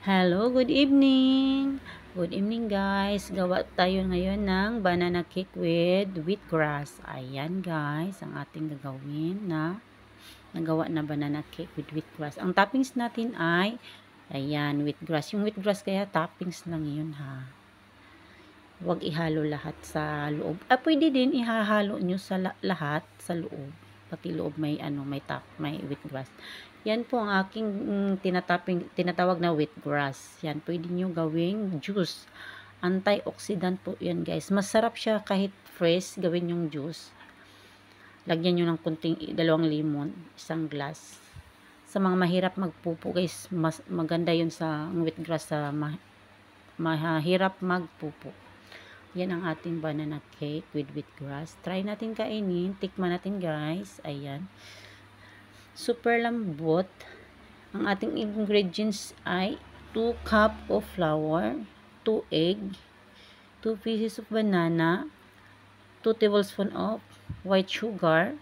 Hello, good evening. Good evening guys. Gawa tayo ngayon ng banana cake with wheatgrass. Ayan guys, ang ating gagawin na nagawa na banana cake with wheatgrass. Ang toppings natin ay, ayan, wheatgrass. Yung wheatgrass kaya toppings lang yun ha. Huwag ihalo lahat sa loob. Pwede din ihahalo nyo sa lahat sa loob. Pati loob may may wheatgrass. Yan po ang aking tinatawag na wheatgrass. Yan, pwede nyo gawing juice. Antioxidant po yan guys. Masarap siya kahit fresh, gawin yung juice. Lagyan nyo ng kunting 2 lemon, 1 glass. Sa mga mahirap magpupo guys, mas maganda yun sa wheatgrass sa mahirap magpupo. Yan ang ating banana cake with wheatgrass. Try natin kainin. Tikman natin guys. Ayan. Super lambot. Ang ating ingredients ay 2 cup of flour, 2 egg, 2 pieces of banana, 2 tablespoon of white sugar,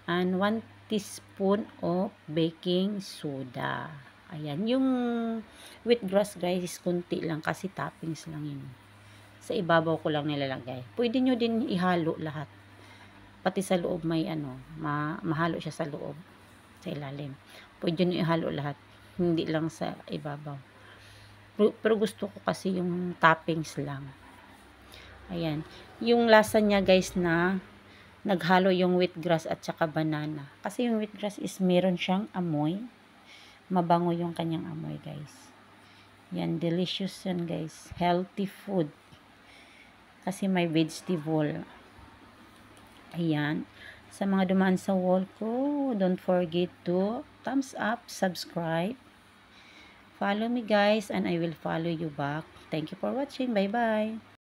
and 1 teaspoon of baking soda. Ayan. Yung wheatgrass guys, kunti lang kasi toppings lang yun. Sa ibabaw ko lang nilalagay. Pwede nyo din ihalo lahat. Pati sa loob may mahalo siya sa loob. Sa ilalim. Pwede nyo ihalo lahat. Hindi lang sa ibabaw. Pero gusto ko kasi yung toppings lang. Ayan. Yung lasa niya guys na naghalo yung wheatgrass at saka banana. Kasi yung wheatgrass is meron siyang amoy. Mabango yung kanyang amoy guys. Yan. Delicious yan guys. Healthy food. Kasi may vegetable. Ayan. Sa mga dumaan sa wall ko, don't forget to thumbs up, subscribe. Follow me guys and I will follow you back. Thank you for watching. Bye-bye.